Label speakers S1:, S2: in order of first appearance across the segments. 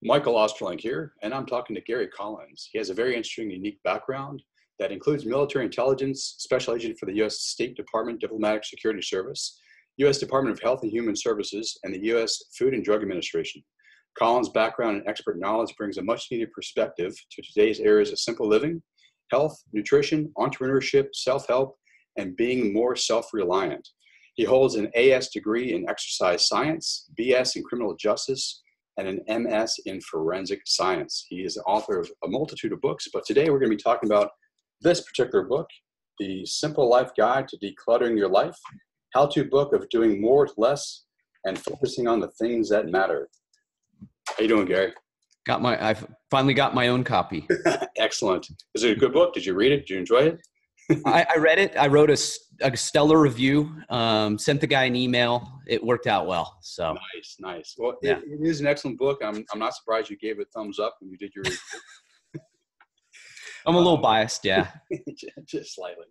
S1: Michael Osterling here, and I'm talking to Gary Collins. He has a very interesting, unique background that includes military intelligence, special agent for the U.S. State Department Diplomatic Security Service, U.S. Department of Health and Human Services, and the U.S. Food and Drug Administration. Collins' background and expert knowledge brings a much-needed perspective to today's areas of simple living, health, nutrition, entrepreneurship, self-help, and being more self-reliant. He holds an A.S. degree in exercise science, B.S. in criminal justice, and an MS in forensic science. He is the author of a multitude of books, but today we're going to be talking about this particular book, The Simple Life Guide to Decluttering Your Life, how-to book of doing more with less and focusing on the things that matter. How you doing, Gary?
S2: I've finally got my own copy.
S1: Excellent. Is it a good book? Did you read it? Did you enjoy it?
S2: I read it. I wrote a stellar review, sent the guy an email. It worked out well. So
S1: Nice. Well,
S2: yeah.
S1: It is an excellent book. I'm not surprised you gave it a thumbs up when you did your review.
S2: I'm a little biased, yeah.
S1: Just slightly.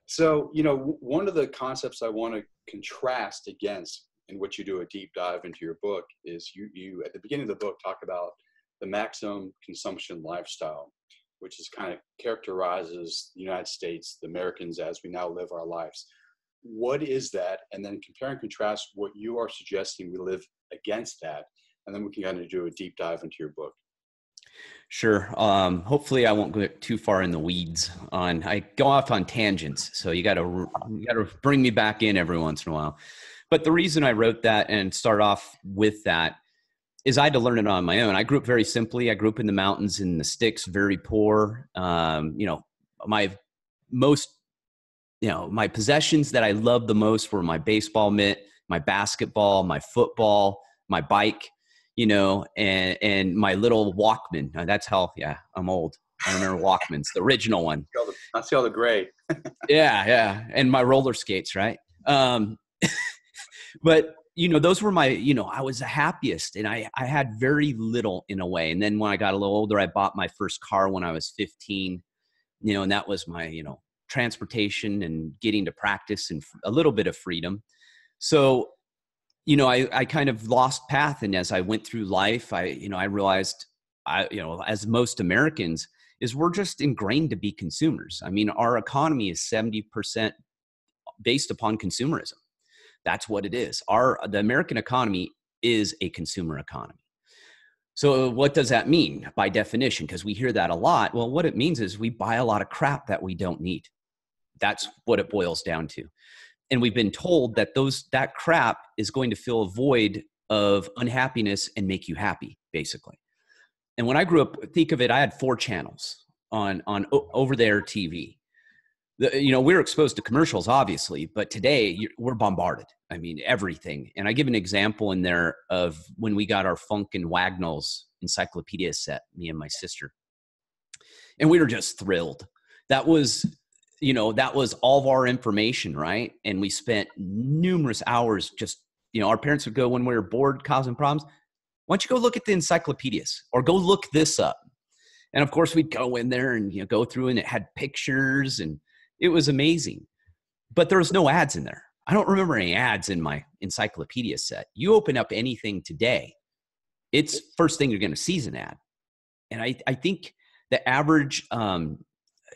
S1: So, one of the concepts I want to contrast against in what you do a deep dive into your book is you at the beginning of the book talk about the maximum consumption lifestyle, which is kind of characterizes the United States, the Americans as we now live our lives. What is that? And then compare and contrast what you are suggesting we live against that. And then we can kind of do a deep dive into your book.
S2: Sure. Hopefully I won't go too far in the weeds I go off on tangents. So you got to bring me back in every once in a while. But the reason I wrote that and start off with that is I had to learn it on my own. I grew up very simply. I grew up in the mountains, in the sticks, very poor. My possessions that I loved the most were my baseball mitt, my basketball, my football, my bike, and my little Walkman. That's how, I'm old. I remember Walkmans, the original one.
S1: I see all the gray.
S2: Yeah. And my roller skates, right? But those were my, I was the happiest and I had very little in a way. And then when I got a little older, I bought my first car when I was 15, and that was my, transportation and getting to practice and a little bit of freedom. So, I kind of lost path. And as I went through life, I realized as most Americans is we're just ingrained to be consumers. I mean, our economy is 70% based upon consumerism. That's what it is. The American economy is a consumer economy. So what does that mean by definition? Because we hear that a lot. Well, what it means is we buy a lot of crap that we don't need. That's what it boils down to. And we've been told that that crap is going to fill a void of unhappiness and make you happy, basically. And when I grew up, think of it, I had 4 channels on over-the-air TV. We're exposed to commercials, obviously, but today we're bombarded. I mean, everything. And I give an example in there of when we got our Funk and Wagnalls encyclopedia set, me and my sister. And we were just thrilled. That was all of our information, right? And we spent numerous hours just, our parents would go when we were bored, causing problems. Why don't you go look at the encyclopedias or go look this up? And of course, we'd go in there and go through and it had pictures and it was amazing, but there was no ads in there. I don't remember any ads in my encyclopedia set. You open up anything today, it's first thing you're going to see is an ad. And I think the average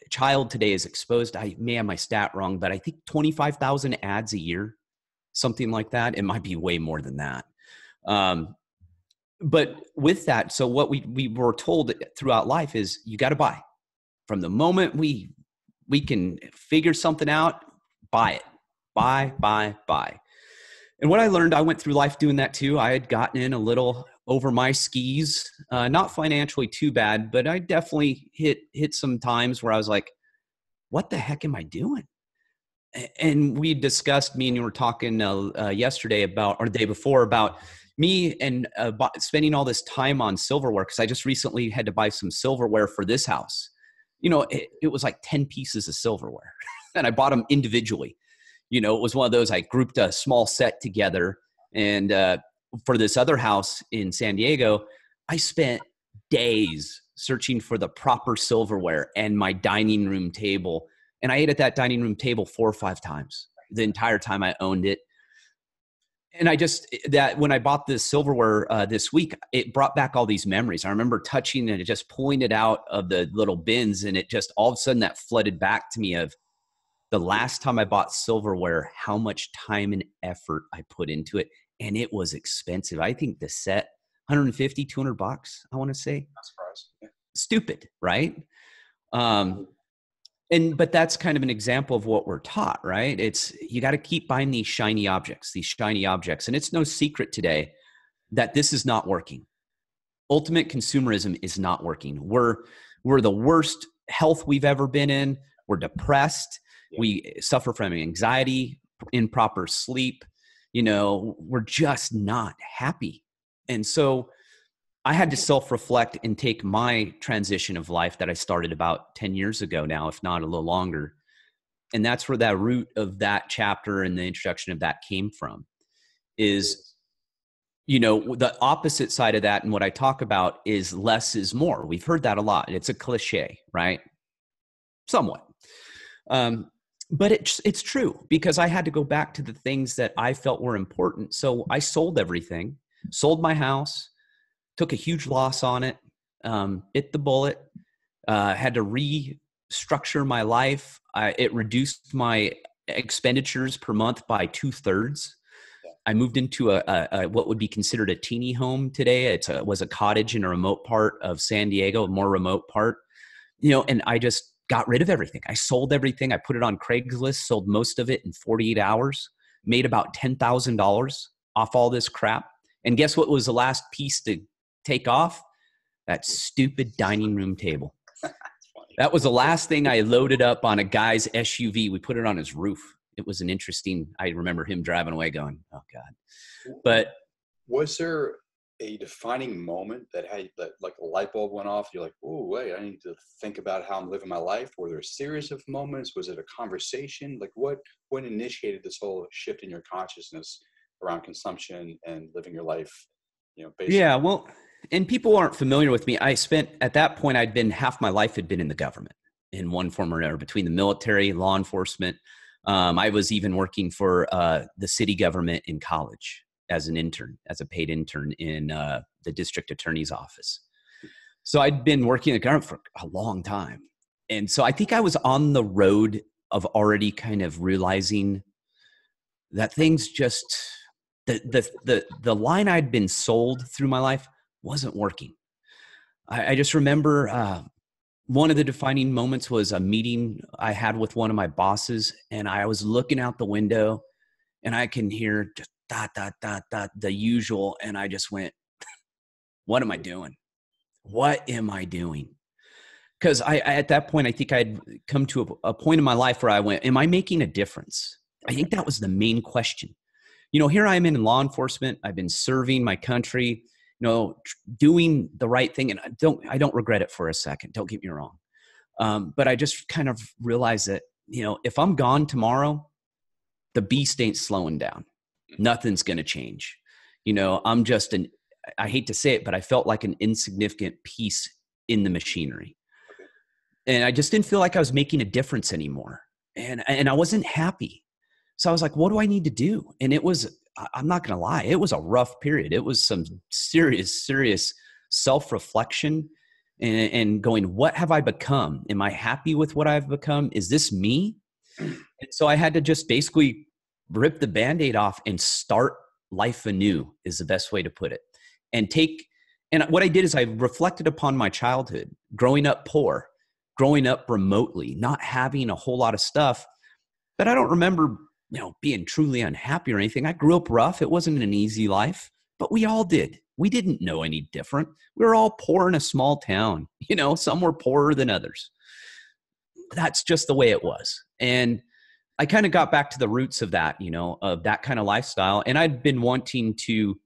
S2: child today is exposed, I may have my stat wrong, but I think 25,000 ads a year, something like that. It might be way more than that. But with that, so what we were told throughout life is you got to buy. From the moment we can figure something out, buy it. Buy. And what I learned, I went through life doing that too. I had gotten in a little over my skis, not financially too bad, but I definitely hit some times where I was like, what the heck am I doing? And we discussed, me and you were talking yesterday or the day before about me and spending all this time on silverware, because I just recently had to buy some silverware for this house. It was like 10 pieces of silverware and I bought them individually. It was one of those, I grouped a small set together. And for this other house in San Diego, I spent days searching for the proper silverware and my dining room table. And I ate at that dining room table 4 or 5 times the entire time I owned it. And that when I bought this silverware this week, it brought back all these memories. I remember touching it, it just pulling it out of the little bins, and it just all of a sudden that flooded back to me of the last time I bought silverware, how much time and effort I put into it. And it was expensive. I think the set, 150, 200 bucks, I want to say.
S1: Not surprised. Yeah.
S2: Stupid, right? But that's kind of an example of what we're taught, right? It's, you got to keep buying these shiny objects. And it's no secret today that this is not working. Ultimate consumerism is not working. We're the worst health we've ever been in. We're depressed. Yeah. We suffer from anxiety, improper sleep. We're just not happy. And so I had to self-reflect and take my transition of life that I started about 10 years ago now, if not a little longer. And that's where that root of that chapter and the introduction of that came from is, the opposite side of that. And what I talk about is less is more. We've heard that a lot. It's a cliche, right? Somewhat. But it's true, because I had to go back to the things that I felt were important. So I sold everything, sold my house, took a huge loss on it, bit the bullet, had to restructure my life. It reduced my expenditures per month by 2/3. I moved into a what would be considered a teeny home today. It was a cottage in a remote part of San Diego, a more remote part, and I just got rid of everything. I sold everything. I put it on Craigslist, sold most of it in 48 hours, made about $10,000 off all this crap. And guess what was the last piece to take off? That stupid dining room table. That was the last thing I loaded up on a guy's SUV. We put it on his roof. It was I remember him driving away going, oh God. But
S1: was there a defining moment that like a light bulb went off? You're like, oh, wait, I need to think about how I'm living my life. Were there a series of moments? Was it a conversation? Like what initiated this whole shift in your consciousness around consumption and living your life, basically?
S2: Yeah, well, and people aren't familiar with me. At that point, half my life had been in the government in one form or another, between the military, law enforcement. I was even working for the city government in college as a paid intern in the district attorney's office. So I'd been working in the government for a long time. And so I think I was on the road of already kind of realizing that things just, the line I'd been sold through my life wasn't working. I just remember one of the defining moments was a meeting I had with one of my bosses, and I was looking out the window and I can hear just dot, dot, dot, dot, the usual. And I just went, what am I doing? What am I doing? Because at that point, I think I'd come to a point in my life where I went, am I making a difference? I think that was the main question. Here I am in law enforcement. I've been serving my country, doing the right thing. And I don't regret it for a second. Don't get me wrong. But I just kind of realized that, if I'm gone tomorrow, the beast ain't slowing down. Nothing's going to change. I'm just I hate to say it, but I felt like an insignificant piece in the machinery. And I just didn't feel like I was making a difference anymore. And I wasn't happy. So I was like, what do I need to do? And I'm not going to lie, it was a rough period. It was some serious self-reflection and going, what have I become? Am I happy with what I've become? Is this me? And so I had to just basically rip the Band-Aid off and start life anew, is the best way to put it. And what I did is I reflected upon my childhood, growing up poor, growing up remotely, not having a whole lot of stuff. But I don't remember, being truly unhappy or anything. I grew up rough. It wasn't an easy life, but we all did. We didn't know any different. We were all poor in a small town. Some were poorer than others. That's just the way it was. And I kind of got back to the roots of that, of that kind of lifestyle. And I'd been wanting to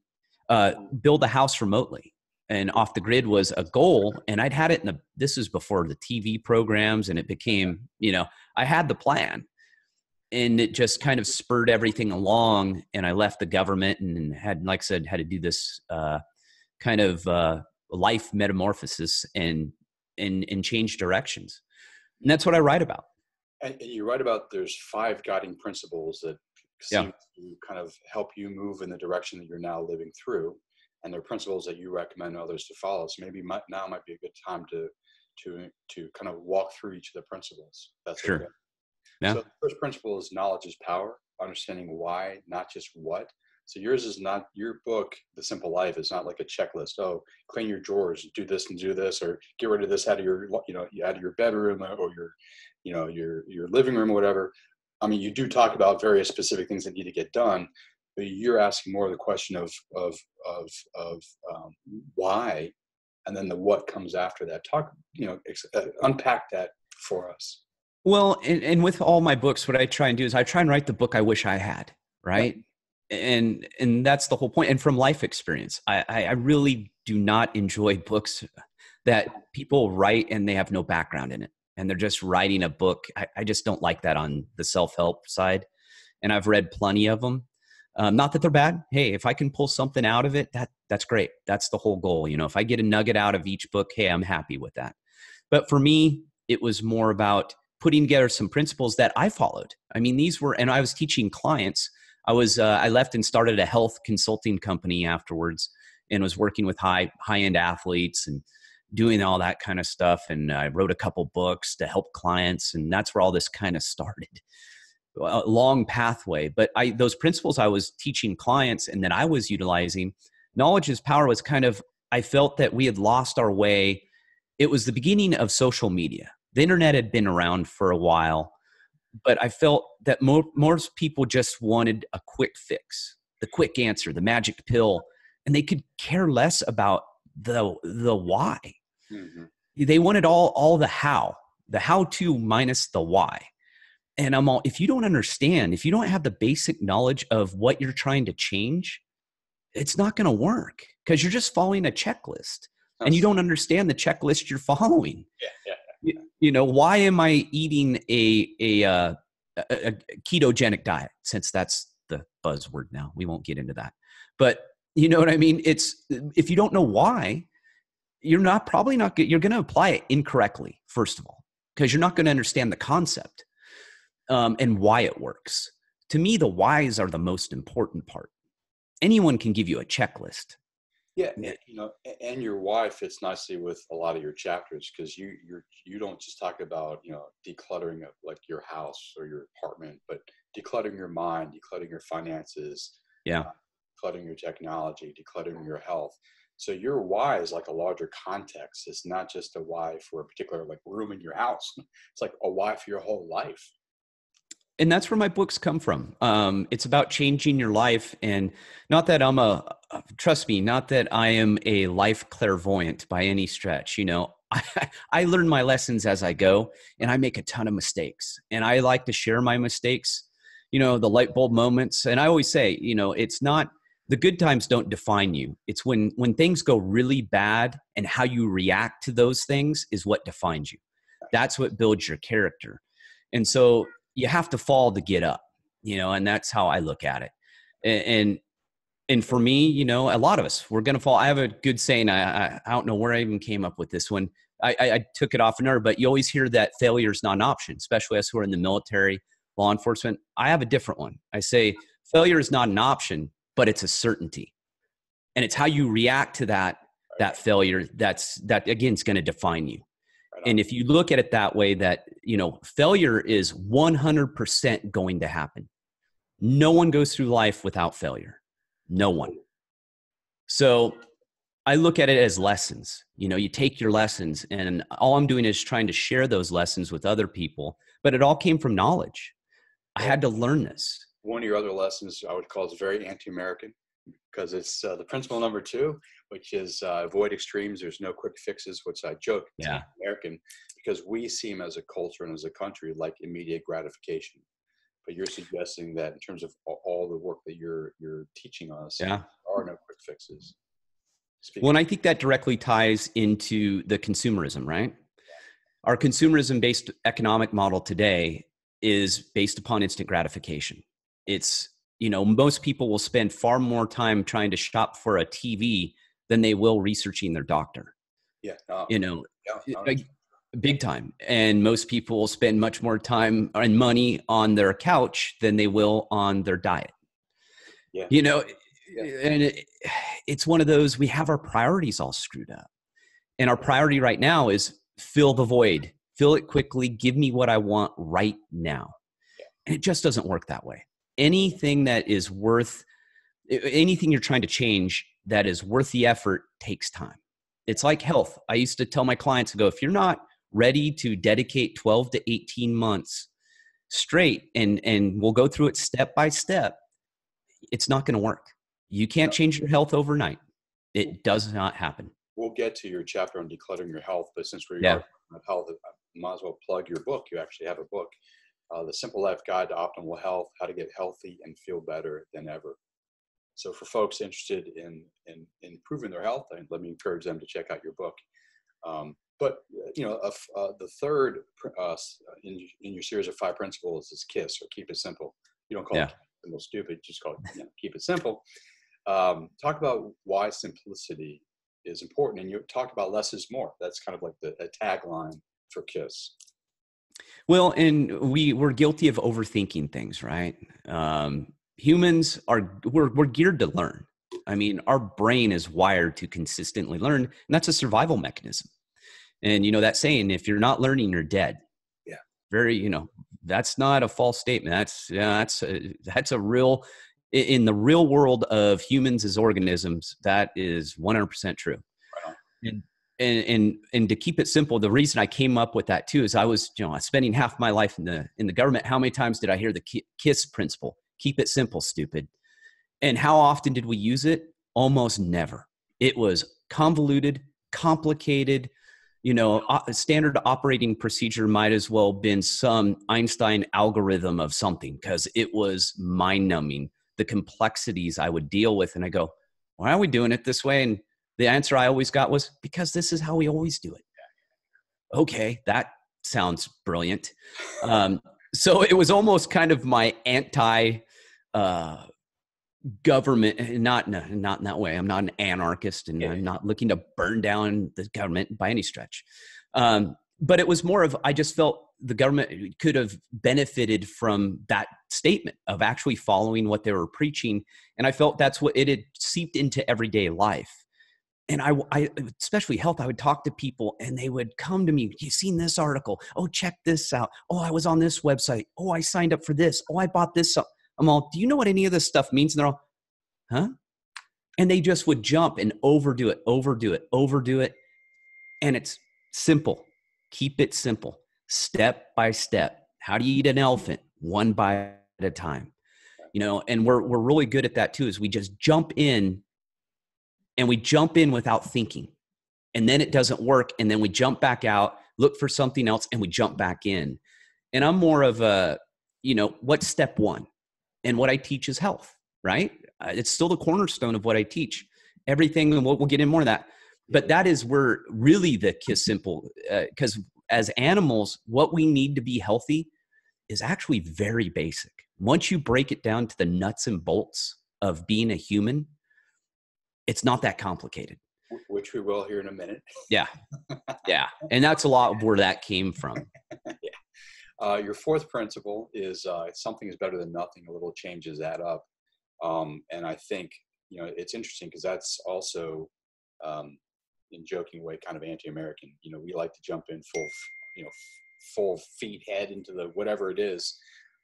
S2: build a house remotely, and off the grid was a goal. And I'd had it this is before the TV programs, and it became, I had the plan, and it just kind of spurred everything along. And I left the government and had, like I said, had to do this kind of life metamorphosis and change directions. And that's what I write about.
S1: And you write about there's 5 guiding principles that
S2: Yeah,
S1: seem to kind of help you move in the direction that you're now living through, and they're principles that you recommend others to follow. So maybe now might be a good time to kind of walk through each of the principles. That's okay.
S2: sure. Yeah.
S1: So the first principle is knowledge is power, understanding why, not just what. So yours is not, your book, The Simple Life, is not like a checklist. Oh, clean your drawers, do this and do this, or get rid of this out of your, out of your bedroom or your living room or whatever. I mean, you do talk about various specific things that need to get done, but you're asking more of the question of why, and then the what comes after that. Unpack that for us.
S2: Well, and with all my books, what I try and do is I try and write the book I wish I had,
S1: Yeah.
S2: right? And that's the whole point. And from life experience, I really do not enjoy books that people write and they have no background in it. And they're just writing a book. I just don't like that on the self-help side. And I've read plenty of them. Not that they're bad. Hey, if I can pull something out of it, that's great. That's the whole goal. If I get a nugget out of each book, hey, I'm happy with that. But for me, it was more about putting together some principles that I followed. I mean, and I was teaching clients. I left and started a health consulting company afterwards and was working with high-end athletes and doing all that kind of stuff. And I wrote a couple books to help clients. And that's where all this kind of started. A long pathway. But those principles I was teaching clients and that I was utilizing, knowledge is power, was kind of, I felt that we had lost our way. It was the beginning of social media. The internet had been around for a while, but I felt that most people just wanted a quick fix, the quick answer, the magic pill, and they could care less about the why.
S1: Mm-hmm.
S2: They wanted all the how to minus the why. And if you don't understand, if you don't have the basic knowledge of what you're trying to change, it's not going to work because you're just following a checklist and you don't understand the checklist you're following.
S1: Yeah.
S2: Why am I eating a ketogenic diet? Since that's the buzzword now, we won't get into that. But you know what I mean? If you don't know why, you're going to apply it incorrectly, first of all, because you're not going to understand the concept and why it works. To me, the whys are the most important part. Anyone can give you a checklist.
S1: Yeah, and your why fits nicely with a lot of your chapters, because you don't just talk about decluttering of like your house or your apartment, but decluttering your mind, decluttering your finances, decluttering your technology, decluttering your health. So your why is like a larger context. It's not just a why for a particular like room in your house. It's like a why for your whole life.
S2: And that's where my books come from. It's about changing your life. And not that trust me, not that I am a life clairvoyant by any stretch. I learn my lessons as I go, and I make a ton of mistakes. And I like to share my mistakes, the light bulb moments. And I always say, it's not, the good times don't define you. It's when things go really bad and how you react to those things is what defines you. That's what builds your character. And so you have to fall to get up, and that's how I look at it. And for me, a lot of us, we're going to fall. I have a good saying. I don't know where I even came up with this one. I took it off another, but you always hear that failure is not an option, especially us who are in the military, law enforcement. I have a different one. I say failure is not an option, but it's a certainty. And it's how you react to that failure. That again, is going to define you. And if you look at it that way, that, failure is 100% going to happen. No one goes through life without failure. No one. So I look at it as lessons. You take your lessons, and all I'm doing is trying to share those lessons with other people. But it all came from knowledge. I had to learn this.
S1: One of your other lessons I would call is very anti-American, because it's the principle number 2, which is avoid extremes. There's no quick fixes, which I joke, American, because we seem as a culture and as a country like immediate gratification. But you're suggesting that in terms of all the work that you're teaching us, there are no quick fixes.
S2: Well, and I think that directly ties into the consumerism, right? Our consumerism-based economic model today is based upon instant gratification. It's, most people will spend far more time trying to shop for a TV than they will researching their doctor. Big time. And most people spend much more time and money on their couch than they will on their diet.
S1: Yeah.
S2: You know,
S1: Yeah.
S2: and it's one of those, we have our priorities all screwed up. And our priority right now is fill the void, fill it quickly, give me what I want right now. And it just doesn't work that way. Anything that is worth, anything you're trying to change that is worth the effort takes time. It's like health. I used to tell my clients to go, if you're not ready to dedicate 12 to 18 months straight, and we'll go through it step by step, it's not going to work. You can't change your health overnight. It does not happen.
S1: We'll get to your chapter on decluttering your health, but since we are
S2: Yeah.
S1: talking about health, I might as well plug your book. You actually have a book, The Simple Life Guide to Optimal Health, How to Get Healthy and Feel Better Than Ever. So for folks interested in improving their health, let me encourage them to check out your book. But the third in your series of 5 principles is KISS, or keep it simple. You don't call it simple stupid, just call it keep it simple. Talk about why simplicity is important, and you talked about less is more. That's kind of like a tagline for KISS.
S2: Well, and we're guilty of overthinking things, right? Humans we're geared to learn. I mean, our brain is wired to consistently learn, and that's a survival mechanism. And that saying, if you're not learning, you're dead.
S1: Yeah.
S2: Very, that's not a false statement. That's a real, in the real world of humans as organisms, that is 100% true.
S1: Right.
S2: And to keep it simple, the reason I came up with that too is I was, spending half my life in the government. How many times did I hear the KISS principle? Keep it simple, stupid. And how often did we use it? Almost never. It was convoluted, complicated. A standard operating procedure might as well have been some Einstein algorithm of something, because it was mind-numbing, the complexities I would deal with. And I go, why are we doing it this way? And the answer I always got was, because this is how we always do it. Okay, that sounds brilliant. So it was almost kind of my government, not in that way. I'm not an anarchist, and I'm not looking to burn down the government by any stretch. But it was more of, I just felt the government could have benefited from that statement of actually following what they were preaching. And I felt that's what it had seeped into everyday life. And I, especially health, I would talk to people and they would come to me, you've seen this article. Oh, check this out. Oh, I was on this website. Oh, I signed up for this. Oh, I bought this. I'm all, do you know what any of this stuff means? And they're all, huh? And they just would jump and overdo it. And it's simple. Keep it simple. Step by step. How do you eat an elephant? One bite at a time. And we're really good at that too, is we just jump in, and we jump in without thinking. And then it doesn't work. And then we jump back out, look for something else, and we jump back in. And I'm more of a, what's step one? And what I teach is health, right? It's still the cornerstone of what I teach. Everything, and we'll get in more of that. But that is where really the KISS simple, because as animals, what we need to be healthy is actually very basic. Once you break it down to the nuts and bolts of being a human, it's not that complicated.
S1: Which we will here in a minute.
S2: Yeah. And that's a lot of where that came from.
S1: Your fourth principle is something is better than nothing. A little changes add up. And I think, it's interesting because that's also, in joking way, kind of anti-American. We like to jump in full feet head into the whatever it is.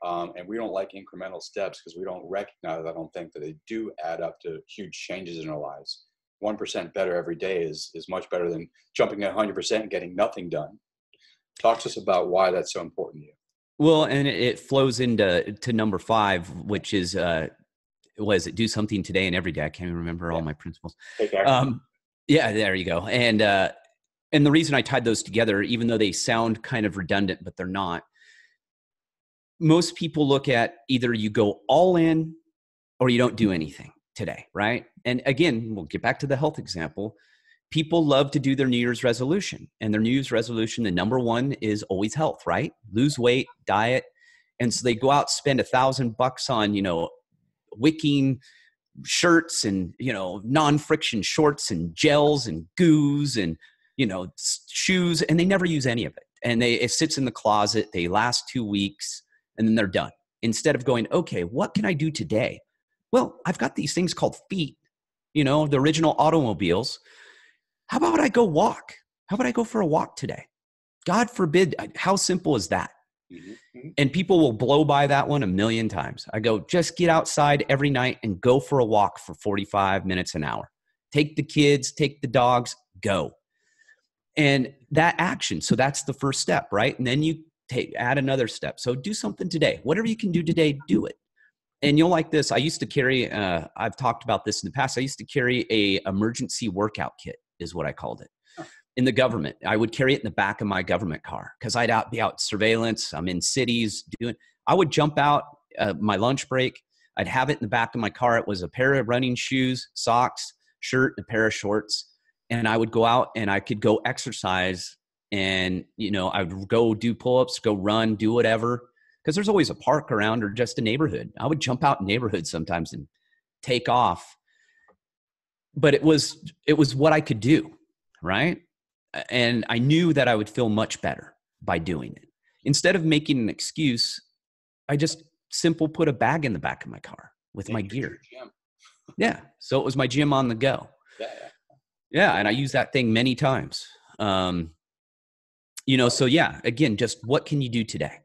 S1: And we don't like incremental steps because we don't recognize, I don't think, that they do add up to huge changes in our lives. 1% better every day is much better than jumping at 100% and getting nothing done. Talk to us about why that's so important to you.
S2: Well, and it flows into number 5, which is, do something today and every day. I can't even remember all my principles.
S1: Take action.
S2: Yeah, there you go. And the reason I tied those together, even though they sound kind of redundant, but they're not, most people look at either you go all in or you don't do anything today, right? And again, we'll get back to the health example. People love to do their New Year's resolution, and their New Year's resolution, the number one is always health, right? Lose weight, diet. And so they go out, spend $1,000 on, wicking shirts and, non-friction shorts and gels and goos and, shoes, and they never use any of it. and it sits in the closet. They last 2 weeks and then they're done. Instead of going, okay, what can I do today? Well, I've got these things called feet, the original automobiles. How about I go walk? How about I go for a walk today? God forbid. How simple is that?
S1: Mm-hmm.
S2: And people will blow by that one a million times. I go, just get outside every night and go for a walk for 45 minutes, an hour. Take the kids, take the dogs, go. And that action. So that's the first step, right? And then you add another step. So do something today. Whatever you can do today, do it. And you'll like this. I used to carry, I've talked about this in the past. I used to carry a emergency workout kit is what I called it. In the government, I would carry it in the back of my government car because I'd be out surveillance. I'm in cities I would jump out my lunch break. I'd have it in the back of my car. It was a pair of running shoes, socks, shirt, and a pair of shorts. And I would go out and I could go exercise and, I would go do pull-ups, go run, do whatever. Because there's always a park around or just a neighborhood. I would jump out in neighborhoods sometimes and take off. But it was what I could do, right? And I knew that I would feel much better by doing it. Instead of making an excuse, I just put a bag in the back of my car with my gear. Yeah. So it was my gym on the go. Yeah. And I use that thing many times. So yeah, again, just what can you do today?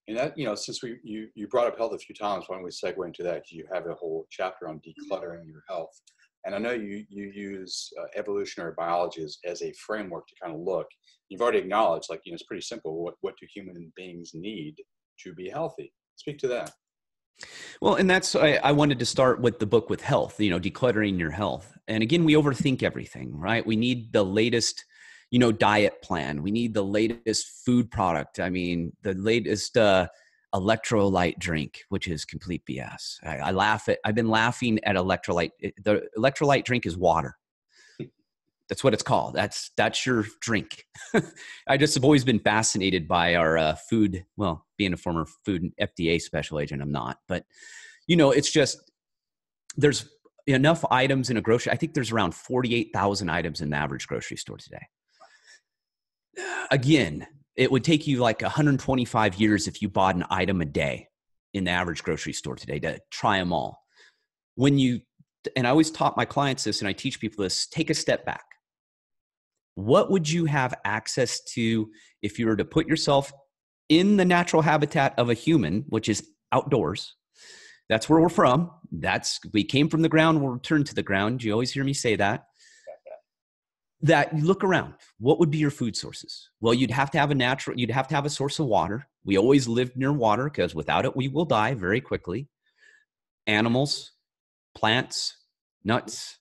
S1: And that, since you brought up health a few times, why don't we segue into that? You have a whole chapter on decluttering your health. And I know you use evolutionary biology as a framework to kind of look. You've already acknowledged, it's pretty simple. What do human beings need to be healthy? Speak to that.
S2: Well, and that's, I wanted to start with the book with health, decluttering your health. And again, we overthink everything, right? We need the latest, diet plan. We need the latest food product. I mean, the latest electrolyte drink, which is complete BS. I've been laughing at electrolyte. The electrolyte drink is water. That's what it's called. That's your drink. I just have always been fascinated by our food. Well, being a former food and FDA special agent, I'm not, but it's just, there's enough items in a grocery. I think there's around 48,000 items in the average grocery store today. Again, it would take you like 125 years if you bought an item a day in the average grocery store today to try them all. And I always taught my clients this, and I teach people this, take a step back. What would you have access to if you were to put yourself in the natural habitat of a human, which is outdoors? That's where we're from. We came from the ground, we'll return to the ground. You always hear me say that. That you look around, what would be your food sources? Well, you'd have to have a source of water. We always lived near water because without it, we will die very quickly. Animals, plants, nuts,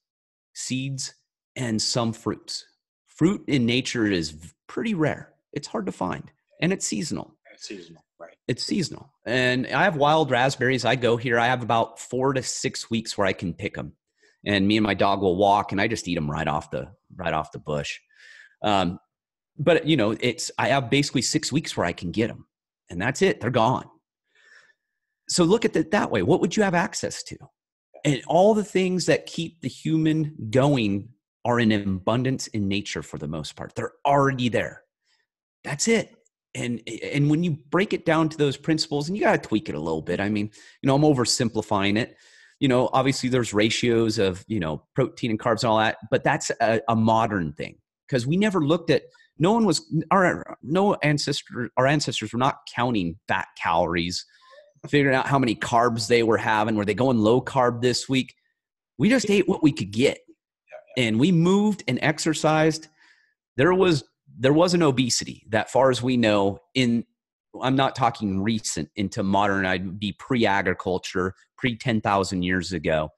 S2: seeds, and some fruits. Fruit in nature is pretty rare. It's hard to find, and it's seasonal.
S1: Right.
S2: It's seasonal. And I have wild raspberries. I go here. I have about 4 to 6 weeks where I can pick them. And me and my dog will walk, and I just eat them right off the bush. But I have basically 6 weeks where I can get them, and that's it. They're gone. So look at it that way. What would you have access to? And all the things that keep the human going are in abundance in nature for the most part. They're already there. That's it. And when you break it down to those principles, and you got to tweak it a little bit. I mean, I'm oversimplifying it. Obviously there's ratios of, protein and carbs and all that, but that's a modern thing because we never looked at, our ancestors were not counting fat calories, figuring out how many carbs they were having. Were they going low carb this week? We just ate what we could get, and we moved and exercised. There was an obesity that far as we know I'm not talking recent into modern, I'd be pre-agriculture, pre-10,000 years ago,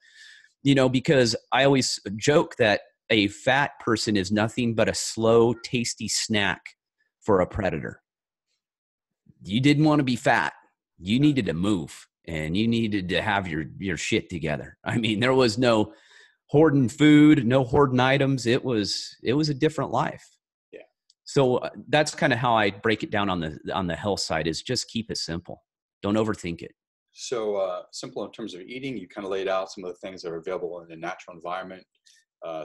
S2: because I always joke that a fat person is nothing but a slow, tasty snack for a predator. You didn't want to be fat. You needed to move, and you needed to have your shit together. I mean, there was no hoarding food, no hoarding items. It was a different life. So that's kind of how I break it down on the health side, is just keep it simple. Don't overthink it.
S1: So simple in terms of eating, you kind of laid out some of the things that are available in the natural environment,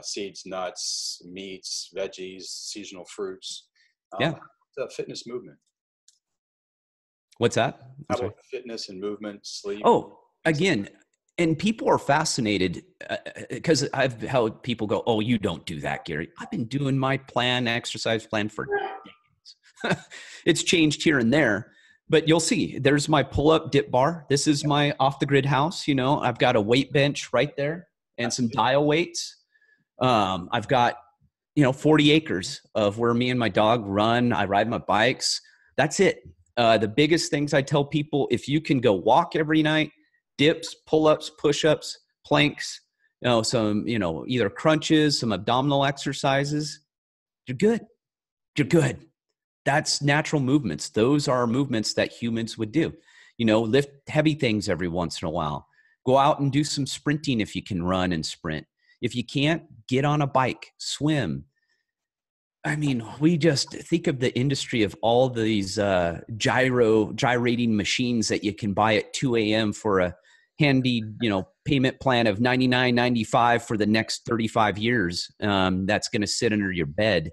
S1: seeds, nuts, meats, veggies, seasonal fruits.
S2: Yeah.
S1: fitness movement?
S2: What's that? I'm
S1: How
S2: sorry.
S1: about fitness and movement, sleep?
S2: Oh,
S1: Things like
S2: again, and people are fascinated because I've held people go, "Oh, you don't do that, Gary." I've been doing my exercise plan for decades. It's changed here and there, but you'll see. There's my pull-up dip bar. This is my off-the-grid house. I've got a weight bench right there and some dial weights. I've got 40 acres of where me and my dog run. I ride my bikes. That's it. The biggest things I tell people, if you can go walk every night, dips, pull-ups, push-ups, planks, some, either crunches, some abdominal exercises, you're good. You're good. That's natural movements. Those are movements that humans would do. Lift heavy things every once in a while. Go out and do some sprinting if you can run and sprint. If you can't, get on a bike, swim. I mean, we just think of the industry of all these gyrating machines that you can buy at 2 a.m. for a handy, payment plan of $99.95 for the next 35 years. That's going to sit under your bed.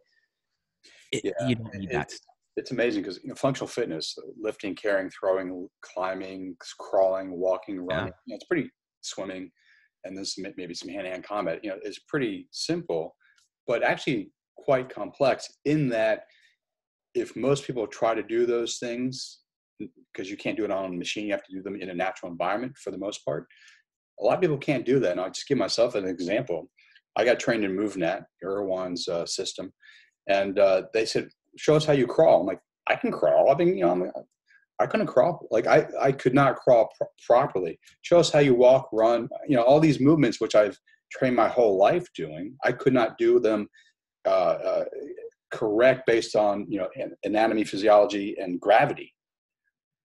S2: You don't need that.
S1: It's amazing because functional fitness, lifting, carrying, throwing, climbing, crawling, walking, running, it's pretty swimming, and this maybe some hand-to-hand combat. It's pretty simple, but actually quite complex in that if most people try to do those things, because you can't do it on a machine, you have to do them in a natural environment for the most part. A lot of people can't do that. And I'll just give myself an example. I got trained in MoveNet, Erwan's system, and they said, "Show us how you crawl." I'm like, "I can crawl." I couldn't crawl. Like I could not crawl properly. Show us how you walk, run. All these movements which I've trained my whole life doing. I could not do them correct based on anatomy, physiology, and gravity.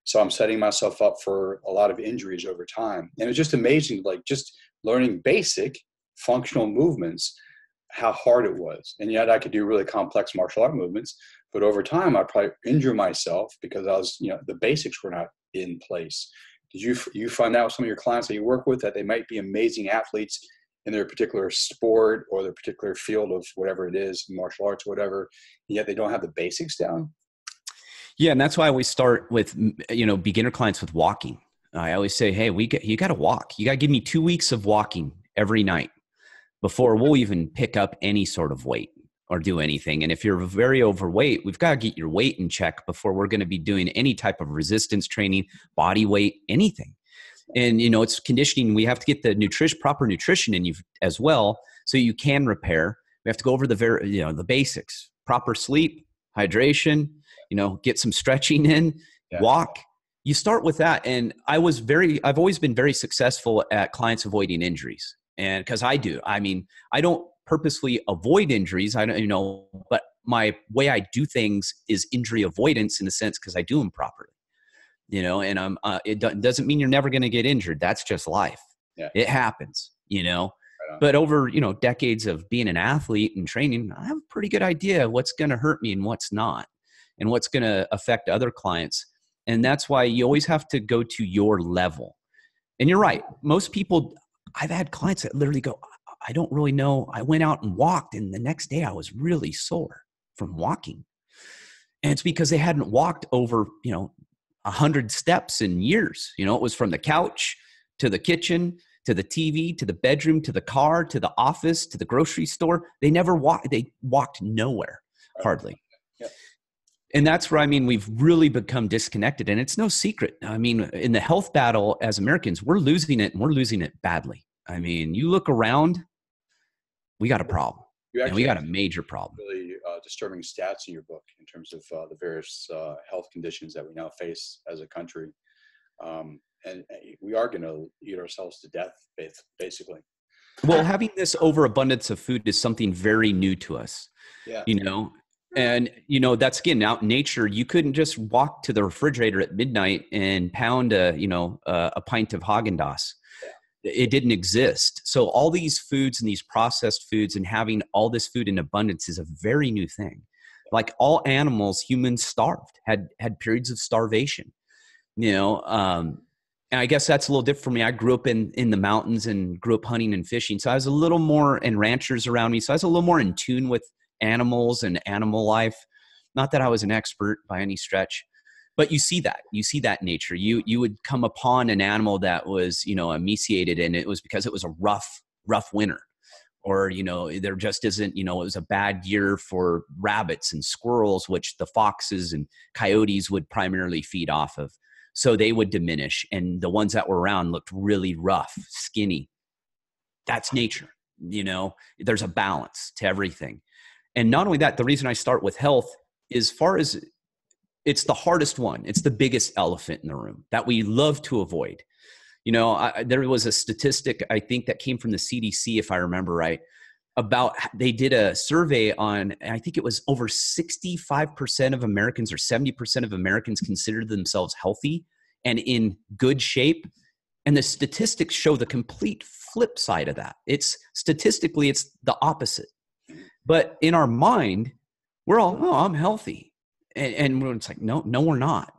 S1: So I'm setting myself up for a lot of injuries over time. And it's just amazing, like just learning basic functional movements, how hard it was. And yet I could do really complex martial art movements, but over time I'd probably injure myself because I was, the basics were not in place. Did you find out with some of your clients that you work with that they might be amazing athletes in their particular sport or their particular field of whatever it is, martial arts, whatever, yet they don't have the basics down?
S2: Yeah. And that's why we start with, beginner clients with walking. I always say, hey, you got to walk. You got to give me 2 weeks of walking every night before we'll even pick up any sort of weight or do anything. And if you're very overweight, we've got to get your weight in check before we're going to be doing any type of resistance training, body weight, anything. And, it's conditioning. We have to get the proper nutrition in you as well, so you can repair. We have to go over the basics, proper sleep, hydration, get some stretching in, walk. You start with that. And I've always been very successful at clients avoiding injuries. And because I don't purposely avoid injuries. But my way I do things is injury avoidance in the sense, because I do them properly. And it doesn't mean you're never going to get injured. That's just life.
S1: Yeah.
S2: It happens, but over, decades of being an athlete and training, I have a pretty good idea what's going to hurt me and what's not, and what's going to affect other clients. And that's why you always have to go to your level. And you're right. Most people, I've had clients that literally go, I don't really know. I went out and walked, and the next day I was really sore from walking. And it's because they hadn't walked over, 100 steps in years. It was from the couch to the kitchen, to the TV, to the bedroom, to the car, to the office, to the grocery store. They never walked. They walked nowhere, hardly.
S1: Yeah.
S2: And that's where, we've really become disconnected. And it's no secret. In the health battle as Americans, we're losing it, and we're losing it badly. You look around, we got a problem. And we got a major problem.
S1: Really disturbing stats in your book in terms of the various health conditions that we now face as a country. And we are going to eat ourselves to death, basically.
S2: Well, having this overabundance of food is something very new to us.
S1: Yeah.
S2: And, that's again, out in nature, you couldn't just walk to the refrigerator at midnight and pound a pint of Haagen-Dazs. It didn't exist. So all these foods and these processed foods and having all this food in abundance is a very new thing. Like all animals, humans starved, had periods of starvation, and I guess that's a little different for me. I grew up in the mountains and grew up hunting and fishing. So I was a little more, and ranchers around me. So I was a little more in tune with animals and animal life. Not that I was an expert by any stretch, but you see that in nature. You would come upon an animal that was, emaciated, and it was because it was a rough winter. Or, there just isn't, it was a bad year for rabbits and squirrels, which the foxes and coyotes would primarily feed off of. So they would diminish. And the ones that were around looked really rough, skinny. That's nature. There's a balance to everything. And not only that, the reason I start with health is far as it's the hardest one. It's the biggest elephant in the room that we love to avoid. There was a statistic, I think, that came from the CDC, if I remember right, about they did a survey on, I think it was over 65% of Americans or 70% of Americans considered themselves healthy and in good shape. And the statistics show the complete flip side of that. Statistically, it's the opposite. But in our mind, we're all, oh, I'm healthy. And it's like, no, we're not.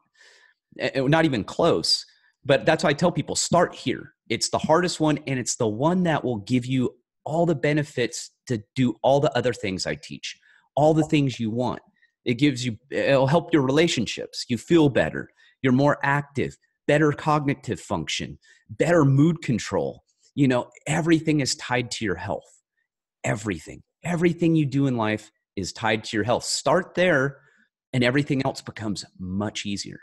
S2: Not even close. But that's why I tell people, start here. It's the hardest one, and it's the one that will give you all the benefits to do all the other things I teach, all the things you want. It'll help your relationships. You feel better. You're more active, better cognitive function, better mood control. Everything is tied to your health. Everything you do in life is tied to your health. Start there, and everything else becomes much easier.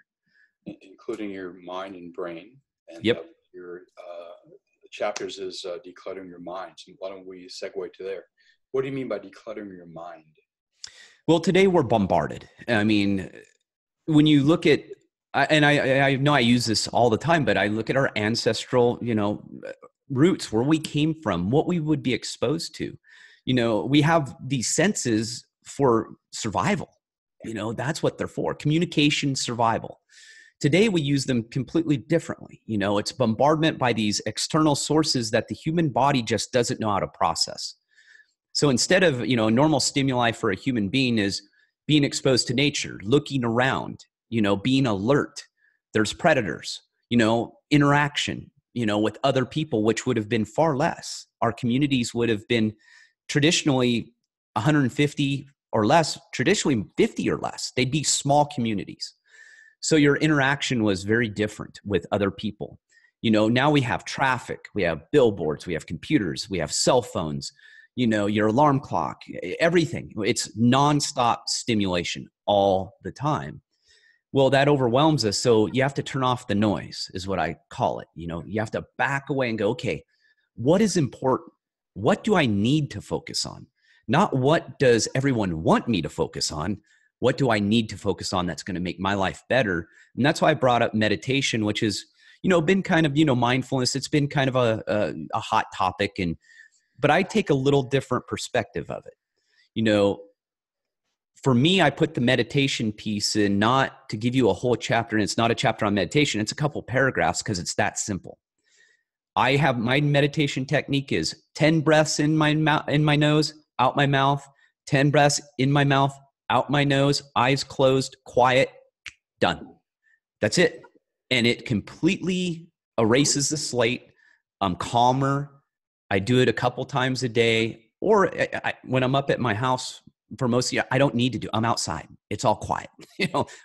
S1: Including your mind and brain. And
S2: yep.
S1: Your chapters is decluttering your mind. So why don't we segue to there? What do you mean by decluttering your mind?
S2: Well, today we're bombarded. I mean, when you look at, and I know I use this all the time, but I look at our ancestral, roots, where we came from, what we would be exposed to. We have these senses for survival. That's what they're for. Communication, survival. Today, we use them completely differently. It's bombardment by these external sources that the human body just doesn't know how to process. So instead of, normal stimuli for a human being is being exposed to nature, looking around, being alert. There's predators, interaction, with other people, which would have been far less. Our communities would have been traditionally 150 or less, traditionally 50 or less. They'd be small communities. So your interaction was very different with other people. Now we have traffic, we have billboards, we have computers, we have cell phones, your alarm clock, everything. It's nonstop stimulation all the time. Well, that overwhelms us. So you have to turn off the noise, is what I call it. You have to back away and go, okay, what is important? What do I need to focus on? Not what does everyone want me to focus on? What do I need to focus on that's going to make my life better? And that's why I brought up meditation, which is, been kind of, mindfulness. It's been kind of a hot topic. But I take a little different perspective of it. For me, I put the meditation piece in not to give you a whole chapter, and it's not a chapter on meditation. It's a couple paragraphs because it's that simple. I have my meditation technique is 10 breaths in my nose, out my mouth, 10 breaths in my mouth, out my nose, eyes closed, quiet, done. That's it. And it completely erases the slate. I'm calmer. I do it a couple times a day. Or when I'm up at my house, for most of you, I don't need to do. I'm outside. It's all quiet.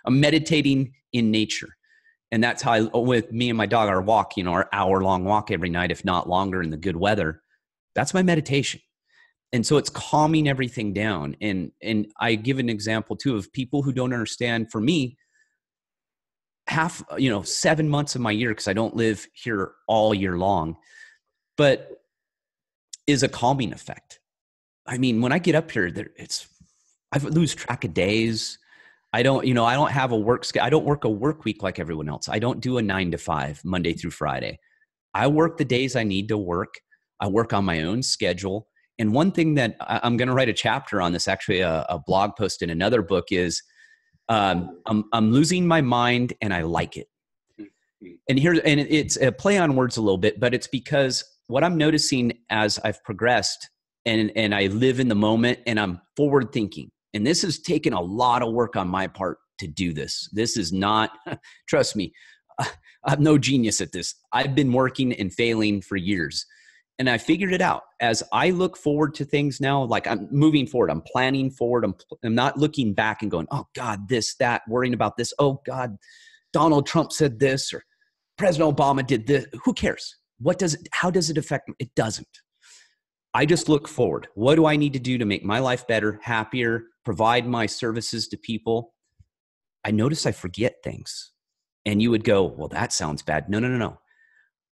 S2: I'm meditating in nature. And that's how with me and my dog, our walk, our hour-long walk every night, if not longer in the good weather, that's my meditation. And so it's calming everything down. And I give an example too of people who don't understand. For me, 7 months of my year, because I don't live here all year long, but is a calming effect. I mean, when I get up here, I lose track of days. I don't have a work schedule. I don't work a work week like everyone else. I don't do a 9 to 5 Monday through Friday. I work the days I need to work. I work on my own schedule. And one thing that I'm going to write a chapter on this, actually a blog post in another book, is I'm losing my mind and I like it. And it's a play on words a little bit, but it's because what I'm noticing as I've progressed and I live in the moment and I'm forward thinking, and this has taken a lot of work on my part to do this. This is not, trust me, I'm no genius at this. I've been working and failing for years. And I figured it out as I look forward to things now. Like I'm moving forward, I'm planning forward. I'm not looking back and going, oh God, this, that, worrying about this. Oh God, Donald Trump said this, or President Obama did this. Who cares? How does it affect me? It doesn't. I just look forward. What do I need to do to make my life better, happier, provide my services to people? I notice I forget things. And you would go, well, that sounds bad. No, no, no, no.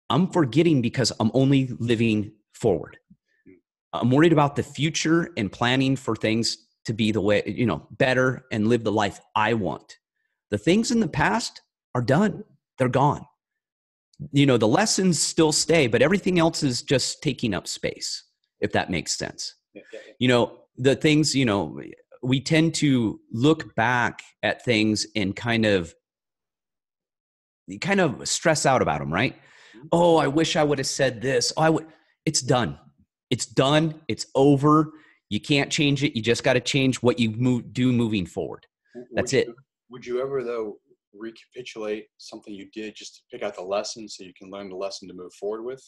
S2: I'm forgetting because I'm only living forward. I'm worried about the future and planning for things to be the way, better and live the life I want. The things in the past are done. They're gone. The lessons still stay, but everything else is just taking up space, if that makes sense. Yeah. The things, we tend to look back at things and kind of stress out about them, right? Oh, I wish I would have said this. It's done. It's done. It's over. You can't change it. You just got to change what you do moving forward. That's it.
S1: Would you ever, though, recapitulate something you did just to pick out the lesson so you can learn the lesson to move forward with?